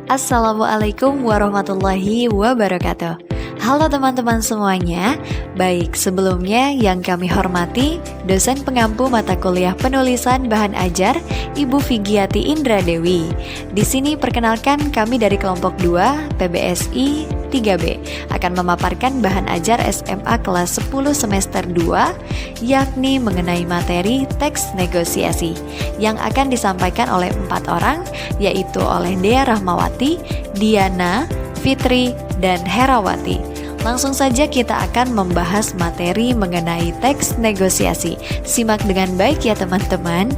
Assalamualaikum warahmatullahi wabarakatuh. Halo teman-teman semuanya. Baik, sebelumnya yang kami hormati dosen pengampu mata kuliah penulisan bahan ajar Ibu Figiati Indra Dewi. Di sini perkenalkan kami dari kelompok 2 PBSI 3B akan memaparkan bahan ajar SMA kelas 10 semester 2 yakni mengenai materi teks negosiasi yang akan disampaikan oleh 4 orang yaitu oleh Dea Rahmawati, Diana, Fitri, dan Herawati. Langsung saja kita akan membahas materi mengenai teks negosiasi. Simak dengan baik ya teman-teman.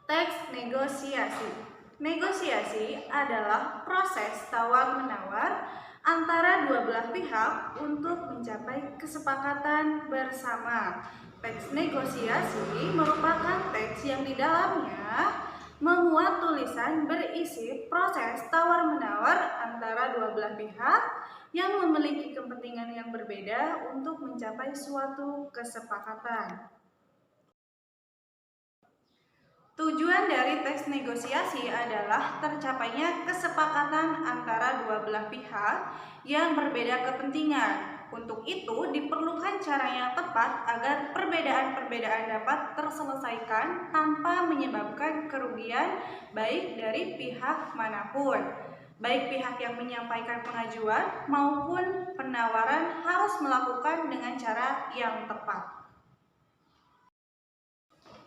Teks negosiasi. Negosiasi adalah proses tawar-menawar antara dua belah pihak untuk mencapai kesepakatan bersama. Teks negosiasi merupakan teks yang di dalamnya memuat tulisan berisi proses tawar-menawar antara dua belah pihak yang memiliki kepentingan yang berbeda untuk mencapai suatu kesepakatan. Tujuan dari teks negosiasi adalah tercapainya kesepakatan antara dua belah pihak yang berbeda kepentingan. Untuk itu diperlukan cara yang tepat agar perbedaan-perbedaan dapat terselesaikan tanpa menyebabkan kerugian baik dari pihak manapun. Baik pihak yang menyampaikan pengajuan maupun penawaran harus melakukan dengan cara yang tepat.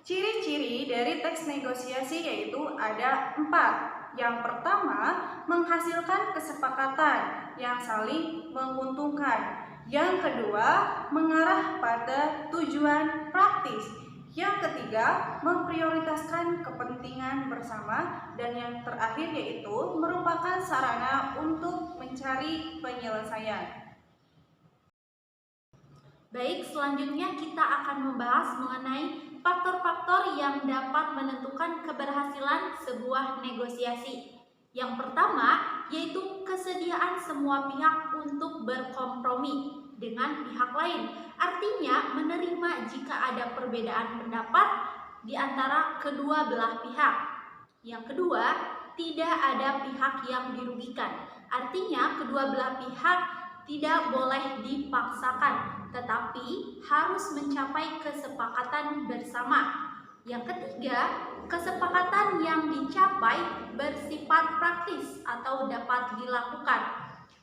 Ciri-ciri dari teks negosiasi yaitu ada 4. Yang pertama, menghasilkan kesepakatan yang saling menguntungkan. Yang kedua, mengarah pada tujuan praktis. Yang ketiga, memprioritaskan kepentingan bersama. Dan yang terakhir yaitu merupakan sarana untuk mencari penyelesaian. Baik, selanjutnya kita akan membahas mengenai faktor-faktor yang dapat menentukan keberhasilan sebuah negosiasi. Yang pertama, yaitu kesediaan semua pihak untuk berkompromi dengan pihak lain. Artinya, menerima jika ada perbedaan pendapat di antara kedua belah pihak. Yang kedua, tidak ada pihak yang dirugikan. Artinya, kedua belah pihak tidak boleh dipaksakan, tetapi harus mencapai kesepakatan bersama. Yang ketiga, kesepakatan yang dicapai bersifat praktis atau dapat dilakukan.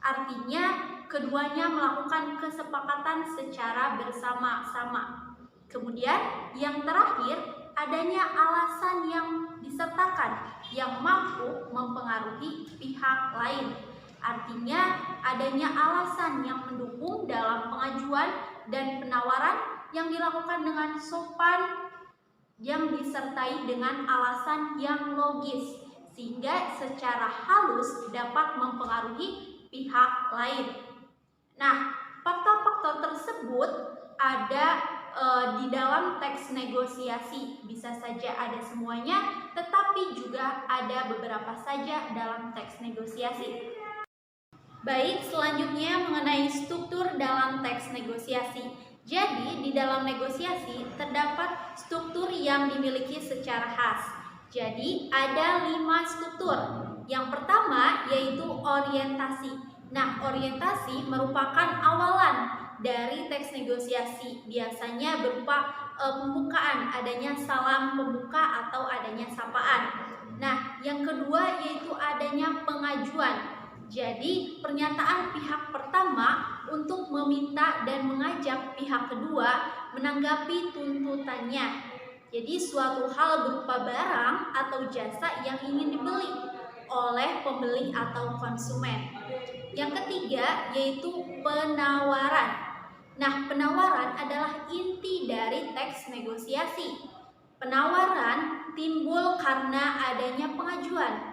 Artinya, keduanya melakukan kesepakatan secara bersama-sama. Kemudian, yang terakhir, adanya alasan yang disertakan yang mampu mempengaruhi pihak lain. Artinya, adanya alasan yang mendukung dalam pengajuan dan penawaran yang dilakukan dengan sopan yang disertai dengan alasan yang logis sehingga secara halus dapat mempengaruhi pihak lain. Nah, faktor-faktor tersebut ada di dalam teks negosiasi. Bisa saja ada semuanya, tetapi juga ada beberapa saja dalam teks negosiasi. Baik, selanjutnya mengenai struktur dalam teks negosiasi. Jadi, di dalam negosiasi terdapat struktur yang dimiliki secara khas. Jadi, ada 5 struktur. Yang pertama yaitu orientasi. Nah, orientasi merupakan awalan dari teks negosiasi. Biasanya berupa pembukaan, adanya salam pembuka atau adanya sapaan. Nah, yang kedua yaitu adanya pengajuan. Jadi, pernyataan pihak pertama untuk meminta dan mengajak pihak kedua menanggapi tuntutannya. Jadi, suatu hal berupa barang atau jasa yang ingin dibeli oleh pembeli atau konsumen. Yang ketiga yaitu penawaran. Nah, penawaran adalah inti dari teks negosiasi. Penawaran timbul karena adanya pengajuan.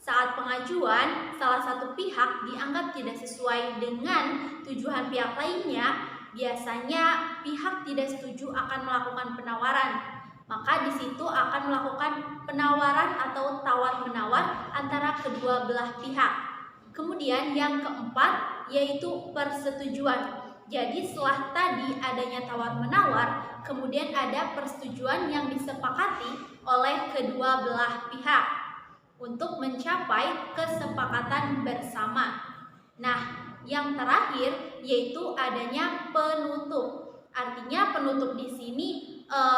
Saat pengajuan, salah satu pihak dianggap tidak sesuai dengan tujuan pihak lainnya, biasanya pihak tidak setuju akan melakukan penawaran. Maka di situ akan melakukan penawaran atau tawar-menawar antara kedua belah pihak. Kemudian yang keempat yaitu persetujuan. Jadi setelah tadi adanya tawar-menawar, kemudian ada persetujuan yang disepakati oleh kedua belah pihak. untuk mencapai kesepakatan bersama. Nah, yang terakhir yaitu adanya penutup. Artinya penutup di sini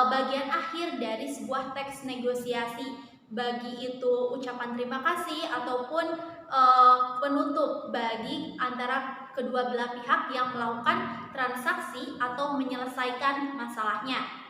bagian akhir dari sebuah teks negosiasi. Bagi itu ucapan terima kasih ataupun penutup bagi antara kedua belah pihak yang melakukan transaksi atau menyelesaikan masalahnya.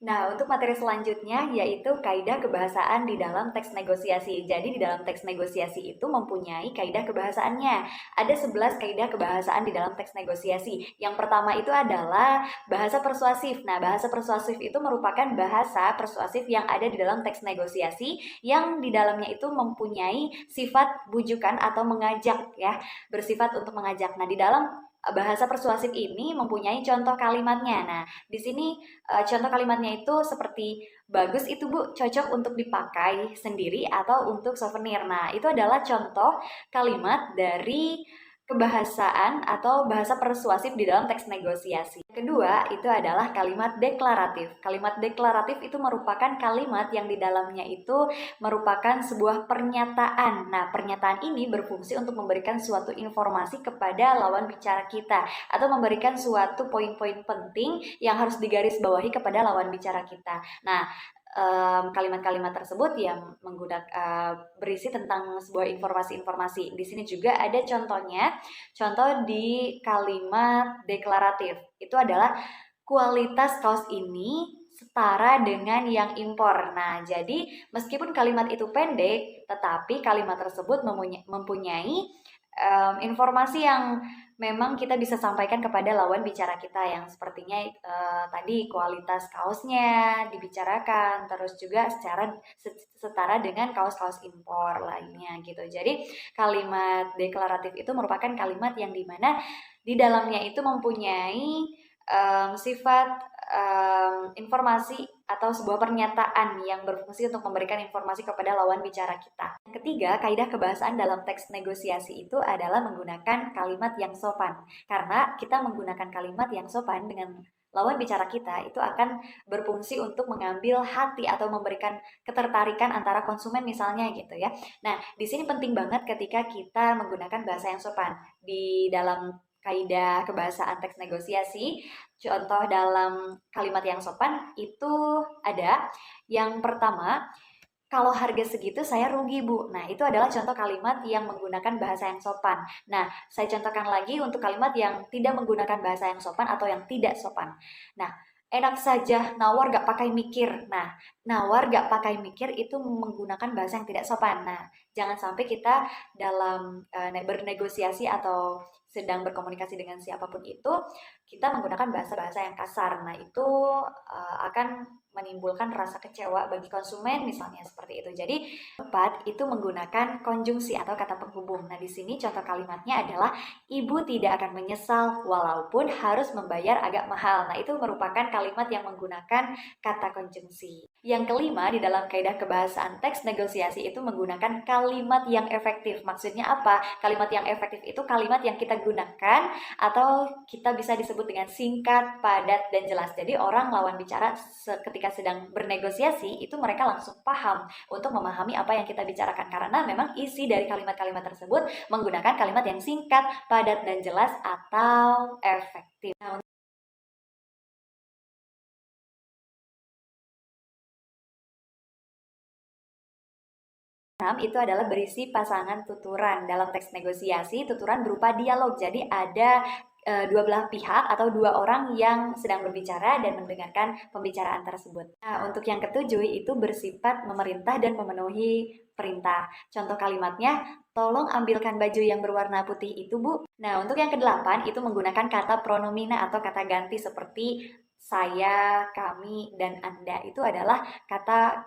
Nah, untuk materi selanjutnya yaitu kaidah kebahasaan di dalam teks negosiasi. Jadi di dalam teks negosiasi itu mempunyai kaidah kebahasaannya. Ada 11 kaidah kebahasaan di dalam teks negosiasi. Yang pertama itu adalah bahasa persuasif. Nah, bahasa persuasif itu merupakan bahasa persuasif yang ada di dalam teks negosiasi yang di dalamnya itu mempunyai sifat bujukan atau mengajak ya, bersifat untuk mengajak. Nah, di dalam bahasa persuasif ini mempunyai contoh kalimatnya. Nah, di sini contoh kalimatnya itu seperti bagus itu Bu, cocok untuk dipakai sendiri atau untuk souvenir. Nah, itu adalah contoh kalimat dari kebahasaan atau bahasa persuasif di dalam teks negosiasi. Kedua, itu adalah kalimat deklaratif. Kalimat deklaratif itu merupakan kalimat yang di dalamnya itu merupakan sebuah pernyataan. Nah, pernyataan ini berfungsi untuk memberikan suatu informasi kepada lawan bicara kita atau memberikan suatu poin-poin penting yang harus digarisbawahi kepada lawan bicara kita. Nah, kalimat-kalimat tersebut yang menggunakan berisi tentang sebuah informasi-informasi. Di sini juga ada contohnya. Contoh di kalimat deklaratif itu adalah kualitas kaos ini setara dengan yang impor. Nah, jadi meskipun kalimat itu pendek, tetapi kalimat tersebut mempunyai informasi yang memang kita bisa sampaikan kepada lawan bicara kita yang sepertinya tadi kualitas kaosnya dibicarakan, terus juga secara setara dengan kaos-kaos impor lainnya gitu. Jadi kalimat deklaratif itu merupakan kalimat yang dimana di dalamnya itu mempunyai sifat informasi atau sebuah pernyataan yang berfungsi untuk memberikan informasi kepada lawan bicara kita. Yang ketiga, kaidah kebahasaan dalam teks negosiasi itu adalah menggunakan kalimat yang sopan. Karena kita menggunakan kalimat yang sopan dengan lawan bicara kita itu akan berfungsi untuk mengambil hati atau memberikan ketertarikan antara konsumen misalnya gitu ya. Nah, di sini penting banget ketika kita menggunakan bahasa yang sopan. Di dalam kaidah kebahasaan teks negosiasi, contoh dalam kalimat yang sopan itu ada. Yang pertama, kalau harga segitu saya rugi Bu. Nah, itu adalah contoh kalimat yang menggunakan bahasa yang sopan. Nah, saya contohkan lagi untuk kalimat yang tidak menggunakan bahasa yang sopan atau yang tidak sopan. Nah, enak saja, nawar gak pakai mikir. Nah, nawar gak pakai mikir itu menggunakan bahasa yang tidak sopan. Nah, jangan sampai kita dalam bernegosiasi atau sedang berkomunikasi dengan siapapun itu, kita menggunakan bahasa-bahasa yang kasar. Nah, itu akan menimbulkan rasa kecewa bagi konsumen misalnya seperti itu. Jadi, keempat itu menggunakan konjungsi atau kata penghubung. Nah, di sini contoh kalimatnya adalah ibu tidak akan menyesal walaupun harus membayar agak mahal. Nah, itu merupakan kalimat yang menggunakan kata konjungsi. Yang kelima, di dalam kaidah kebahasaan teks negosiasi itu menggunakan kalimat yang efektif. Maksudnya apa? Kalimat yang efektif itu kalimat yang kita gunakan atau kita bisa disebut dengan singkat, padat, dan jelas. Jadi orang lawan bicara ketika sedang bernegosiasi itu mereka langsung paham untuk memahami apa yang kita bicarakan karena memang isi dari kalimat-kalimat tersebut menggunakan kalimat yang singkat, padat, dan jelas atau efektif. Nah, itu adalah berisi pasangan tuturan. Dalam teks negosiasi, tuturan berupa dialog. Jadi ada dua belah pihak atau dua orang yang sedang berbicara dan mendengarkan pembicaraan tersebut. Nah, untuk yang ketujuh itu bersifat memerintah dan memenuhi perintah. Contoh kalimatnya, tolong ambilkan baju yang berwarna putih itu Bu. Nah, untuk yang kedelapan itu menggunakan kata pronomina atau kata ganti seperti saya, kami, dan Anda. Itu adalah kata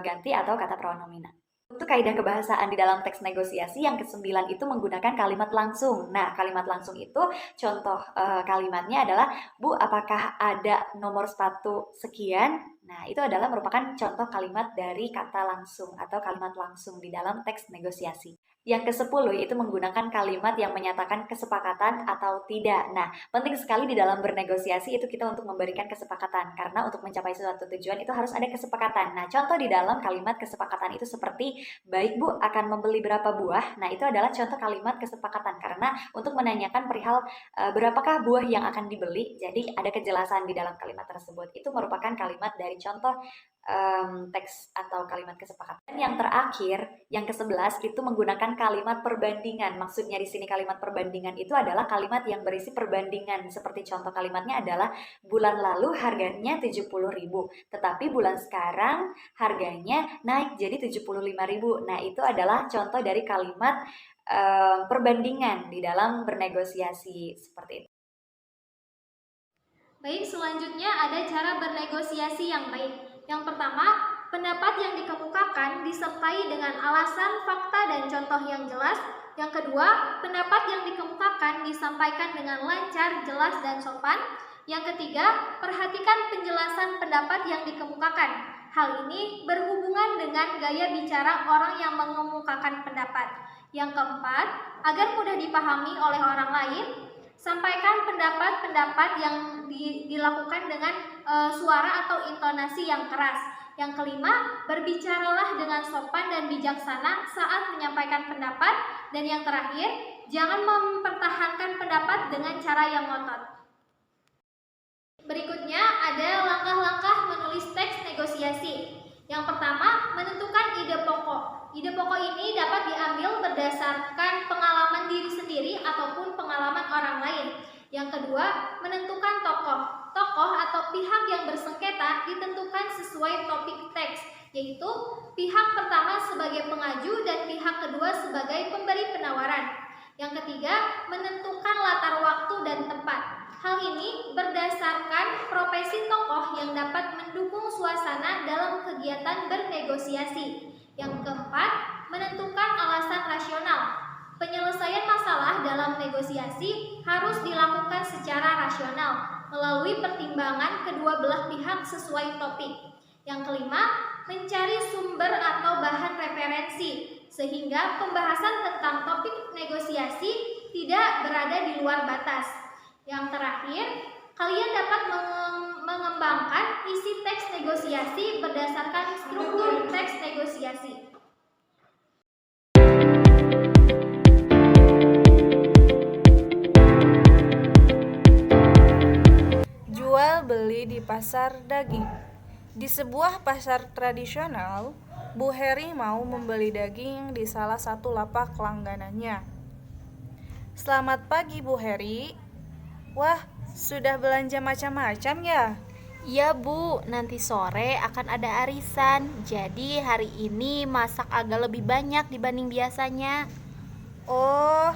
ganti atau kata pronomina. Untuk kaidah kebahasaan di dalam teks negosiasi yang kesembilan itu menggunakan kalimat langsung. Nah, kalimat langsung itu contoh kalimatnya adalah, Bu, apakah ada nomor sepatu sekian? Nah, itu adalah merupakan contoh kalimat dari kata langsung atau kalimat langsung di dalam teks negosiasi. Yang ke-10 itu menggunakan kalimat yang menyatakan kesepakatan atau tidak. Nah, penting sekali di dalam bernegosiasi itu kita untuk memberikan kesepakatan, karena untuk mencapai suatu tujuan itu harus ada kesepakatan. Nah, contoh di dalam kalimat kesepakatan itu seperti, baik Bu, akan membeli berapa buah? Nah, itu adalah contoh kalimat kesepakatan, karena untuk menanyakan perihal berapakah buah yang akan dibeli, jadi ada kejelasan di dalam kalimat tersebut. Itu merupakan kalimat dari contoh teks atau kalimat kesepakatan. Dan yang terakhir, yang ke-11 itu menggunakan kalimat perbandingan. Maksudnya di sini kalimat perbandingan itu adalah kalimat yang berisi perbandingan. Seperti contoh kalimatnya adalah bulan lalu harganya 70.000, tetapi bulan sekarang harganya naik jadi 75.000. Nah, itu adalah contoh dari kalimat perbandingan di dalam bernegosiasi seperti itu. Baik, selanjutnya ada cara bernegosiasi yang baik. Yang pertama, pendapat yang dikemukakan disertai dengan alasan, fakta, dan contoh yang jelas. Yang kedua, pendapat yang dikemukakan disampaikan dengan lancar, jelas, dan sopan. Yang ketiga, perhatikan penjelasan pendapat yang dikemukakan. Hal ini berhubungan dengan gaya bicara orang yang mengemukakan pendapat. Yang keempat, agar mudah dipahami oleh orang lain, sampaikan pendapat-pendapat yang dilakukan dengan suara atau intonasi yang keras. Yang kelima, berbicaralah dengan sopan dan bijaksana saat menyampaikan pendapat. Dan yang terakhir, jangan mempertahankan pendapat dengan cara yang ngotot. Berikutnya ada langkah-langkah menulis teks negosiasi. Yang pertama, menentukan ide pokok. Ide pokok ini dapat diambil berdasarkan pengalaman diri sendiri ataupun pengalaman orang lain. Yang kedua, menentukan tokoh. Tokoh atau pihak yang bersengketa ditentukan sesuai topik teks, yaitu pihak pertama sebagai pengaju dan pihak kedua sebagai pemberi penawaran. Yang ketiga, menentukan latar waktu dan tempat. Hal ini berdasarkan profesi tokoh yang dapat mendukung suasana dalam kegiatan bernegosiasi. Yang keempat, menentukan alasan rasional. Penyelesaian masalah dalam negosiasi harus dilakukan secara rasional melalui pertimbangan kedua belah pihak sesuai topik. Yang kelima, mencari sumber atau bahan referensi sehingga pembahasan tentang topik negosiasi tidak berada di luar batas. Yang terakhir, kalian dapat mengembangkan isi teks negosiasi berdasarkan struktur teks negosiasi. Jual beli di pasar daging. Di sebuah pasar tradisional, Bu Heri mau membeli daging di salah satu lapak langganannya. Selamat pagi, Bu Heri. Wah, sudah belanja macam-macam ya? Iya Bu, nanti sore akan ada arisan. Jadi hari ini masak agak lebih banyak dibanding biasanya. Oh,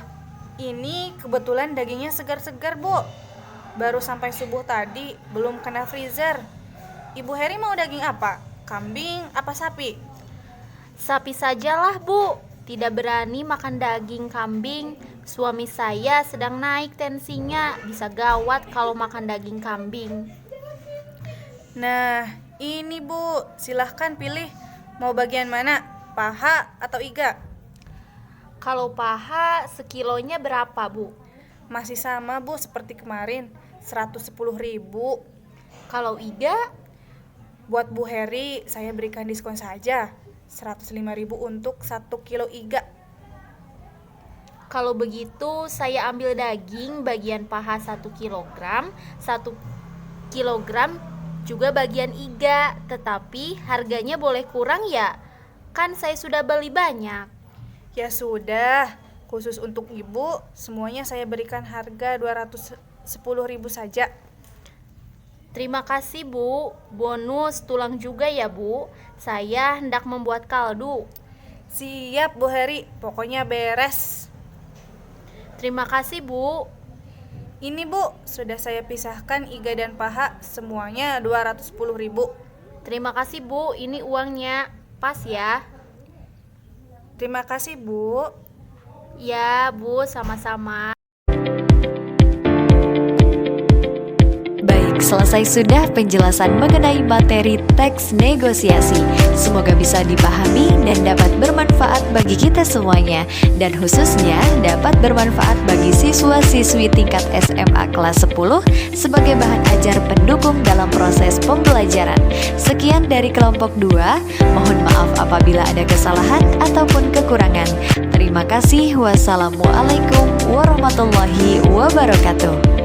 ini kebetulan dagingnya segar-segar, Bu. Baru sampai subuh tadi, belum kena freezer. Ibu Heri mau daging apa? Kambing apa sapi? Sapi sajalah Bu, tidak berani makan daging kambing. Suami saya sedang naik tensinya, bisa gawat kalau makan daging kambing. Nah, ini Bu, silahkan pilih mau bagian mana, paha atau iga? Kalau paha sekilonya berapa Bu? Masih sama Bu seperti kemarin, 110.000. Kalau iga? Buat Bu Heri saya berikan diskon saja, 105.000 untuk 1 kilo iga. Kalau begitu saya ambil daging bagian paha 1 kilogram, 1 kilogram juga bagian iga. Tetapi harganya boleh kurang ya? Kan saya sudah beli banyak. Ya sudah, khusus untuk Ibu semuanya saya berikan harga 210.000 saja. Terima kasih Bu, bonus tulang juga ya Bu. Saya hendak membuat kaldu. Siap Bu Heri, pokoknya beres. Terima kasih Bu. Ini Bu, sudah saya pisahkan iga dan paha, semuanya 210.000. Terima kasih Bu, ini uangnya. Pas ya. Terima kasih Bu. Ya Bu, sama-sama. Baik, selesai sudah penjelasan mengenai materi teks negosiasi. Semoga bisa dipahami dan dapat bermanfaat bagi kita semuanya, dan khususnya dapat bermanfaat bagi siswa-siswi tingkat SMA kelas 10 sebagai bahan ajar pendukung dalam proses pembelajaran. Sekian dari kelompok 2, mohon maaf apabila ada kesalahan ataupun kekurangan. Terima kasih. Wassalamualaikum warahmatullahi wabarakatuh.